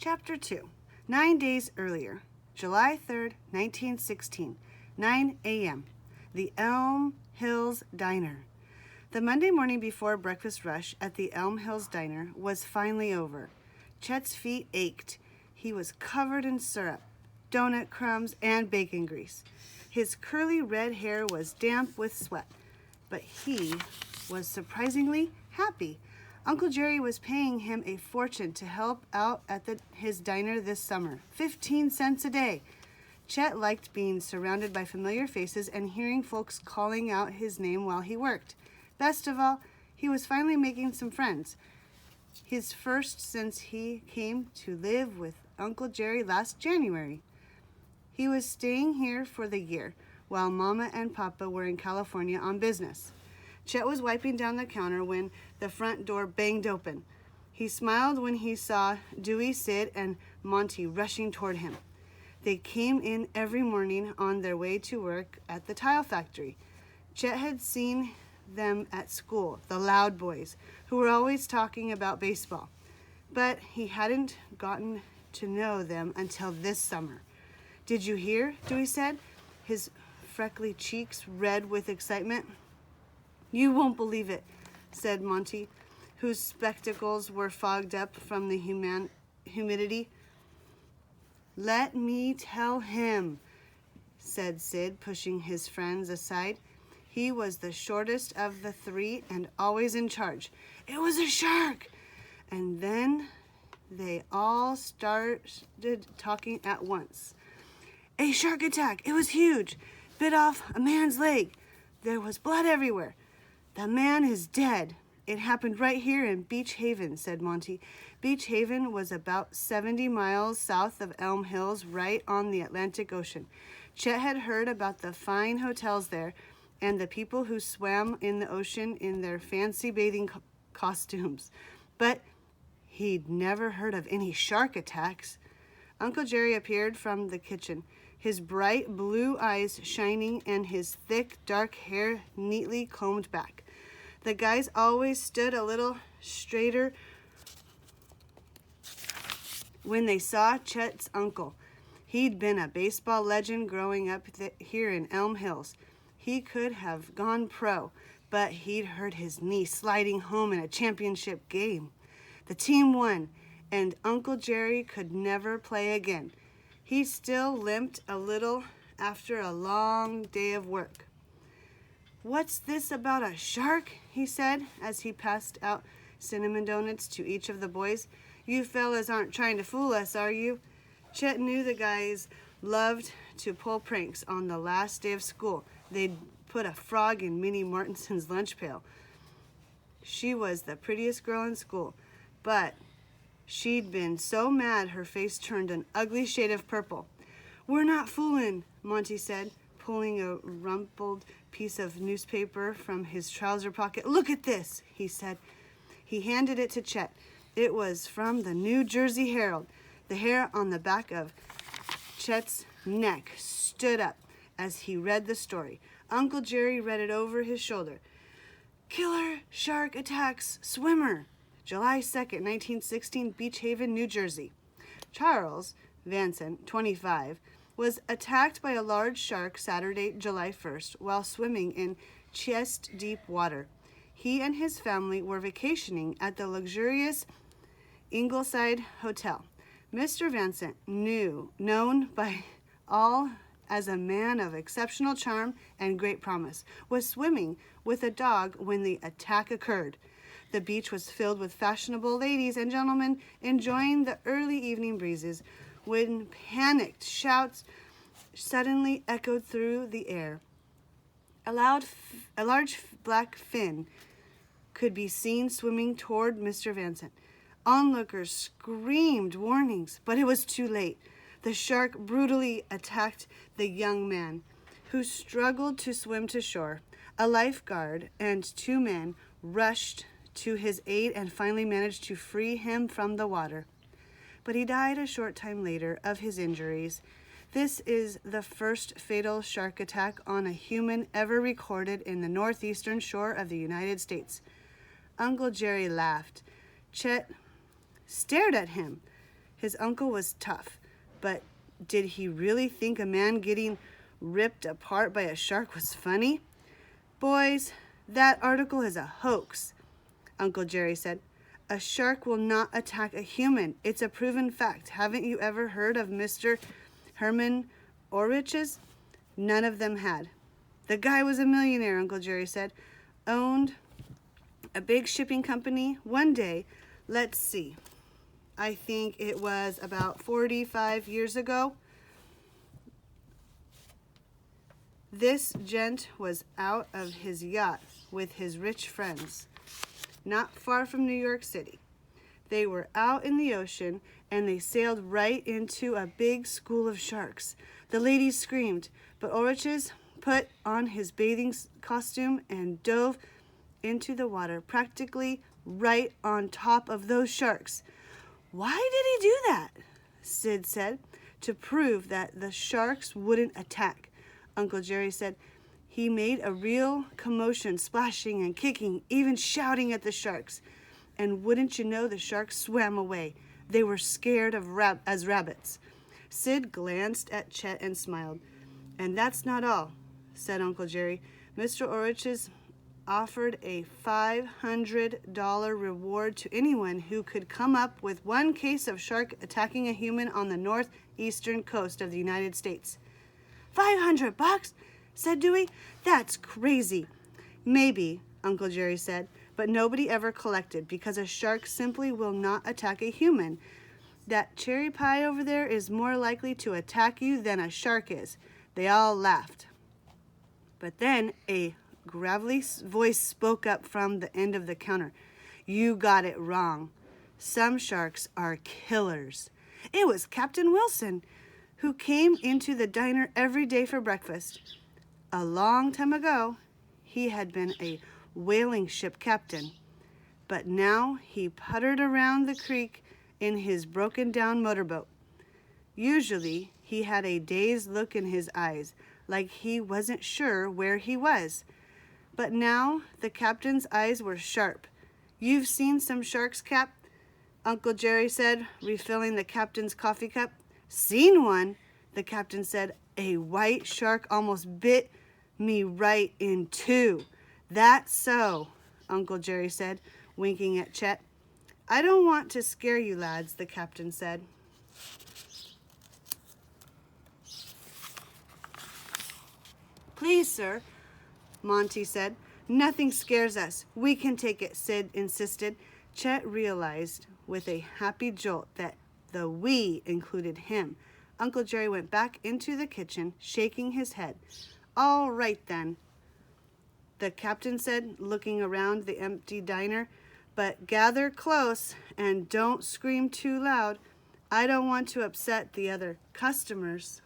Chapter 2. 9 days earlier, July 3rd, 1916, 9 a.m., the Elm Hills Diner. The Monday morning before breakfast rush at the Elm Hills Diner was finally over. Chet's feet ached. He was covered in syrup, donut crumbs, and bacon grease. His curly red hair was damp with sweat, but he was surprisingly happy. Uncle Jerry was paying him a fortune to help out at his diner this summer, 15 cents a day. Chet liked being surrounded by familiar faces and hearing folks calling out his name while he worked. Best of all, he was finally making some friends. His first since he came to live with Uncle Jerry last January. He was staying here for the year, while Mama and Papa were in California on business. Chet was wiping down the counter when the front door banged open. He smiled when he saw Dewey, Sid, and Monty rushing toward him. They came in every morning on their way to work at the tile factory. Chet had seen them at school, the loud boys, who were always talking about baseball. But he hadn't gotten to know them until this summer. "Did you hear?" Dewey said, his freckly cheeks red with excitement. "You won't believe it," said Monty, whose spectacles were fogged up from the humidity. "Let me tell him," said Sid, pushing his friends aside. He was the shortest of the three and always in charge. "It was a shark!" And then they all started talking at once. "A shark attack! It was huge! Bit off a man's leg! There was blood everywhere! The man is dead! It happened right here in Beach Haven," said Monty. Beach Haven was about 70 miles south of Elm Hills, right on the Atlantic Ocean. Chet had heard about the fine hotels there and the people who swam in the ocean in their fancy bathing costumes, but he'd never heard of any shark attacks. Uncle Jerry appeared from the kitchen, his bright blue eyes shining and his thick dark hair neatly combed back. The guys always stood a little straighter when they saw Chet's uncle. He'd been a baseball legend growing up here in Elm Hills. He could have gone pro, but he'd hurt his knee sliding home in a championship game. The team won, and Uncle Jerry could never play again. He still limped a little after a long day of work. "What's this about a shark?" he said as he passed out cinnamon donuts to each of the boys. "You fellas aren't trying to fool us, are you?" Chet knew the guys loved to pull pranks on the last day of school. They'd put a frog in Minnie Martinson's lunch pail. She was the prettiest girl in school, but she'd been so mad her face turned an ugly shade of purple. "We're not fooling," Monty said, pulling a rumpled piece of newspaper from his trouser pocket. "Look at this," he said. He handed it to Chet. It was from the New Jersey Herald. The hair on the back of Chet's neck stood up as he read the story. Uncle Jerry read it over his shoulder. "Killer shark attacks swimmer. July 2nd, 1916, Beach Haven, New Jersey. Charles Vanson, 25, was attacked by a large shark Saturday, July 1st, while swimming in chest-deep water. He and his family were vacationing at the luxurious Ingleside Hotel. Mr. Vanson, known by all as a man of exceptional charm and great promise, was swimming with a dog when the attack occurred. The beach was filled with fashionable ladies and gentlemen enjoying the early evening breezes when panicked shouts suddenly echoed through the air. A large black fin could be seen swimming toward Mr. Vanson. Onlookers screamed warnings, but it was too late. The shark brutally attacked the young man, who struggled to swim to shore. A lifeguard and 2 men rushed to his aid and finally managed to free him from the water. But he died a short time later of his injuries. This is the first fatal shark attack on a human ever recorded in the northeastern shore of the United States. Uncle Jerry laughed. Chet stared at him. His uncle was tough, but did he really think a man getting ripped apart by a shark was funny? Boys, that article is a hoax, Uncle Jerry said. A shark will not attack a human. It's a proven fact. Haven't you ever heard of Mr. Herman Orrich's? None of them had. The guy was a millionaire, Uncle Jerry said. Owned a big shipping company. One day, let's see, I think it was about 45 years ago, this gent was out of his yacht with his rich friends, not far from New York City. They were out in the ocean and they sailed right into a big school of sharks. The ladies screamed, but Orrich's put on his bathing costume and dove into the water, practically right on top of those sharks. Why did he do that? Sid said. To prove that the sharks wouldn't attack. Uncle Jerry said, he made a real commotion, splashing and kicking, even shouting at the sharks. And wouldn't you know, the sharks swam away. They were scared as rabbits. Sid glanced at Chet and smiled. And that's not all, said Uncle Jerry. Mr. Orrich's offered a $500 reward to anyone who could come up with one case of shark attacking a human on the northeastern coast of the United States. $500, said Dewey. That's crazy. Maybe, Uncle Jerry said, but nobody ever collected because a shark simply will not attack a human. That cherry pie over there is more likely to attack you than a shark is. They all laughed. But then a gravelly voice spoke up from the end of the counter. You got it wrong. Some sharks are killers. It was Captain Wilson, who came into the diner every day for breakfast. A long time ago, he had been a whaling ship captain, but now he puttered around the creek in his broken-down motorboat. Usually, he had a dazed look in his eyes, like he wasn't sure where he was. But now the captain's eyes were sharp. You've seen some sharks, Cap? Uncle Jerry said, refilling the captain's coffee cup. Seen one? The captain said. A white shark almost bit me right in two. That's so, Uncle Jerry said, winking at Chet. I don't want to scare you lads, the captain said. Please, sir, Monty said. Nothing scares us. We can take it, Sid insisted. Chet realized with a happy jolt that the we included him. Uncle Jerry went back into the kitchen, shaking his head. All right, then, the captain said, looking around the empty diner. But gather close and don't scream too loud. I don't want to upset the other customers.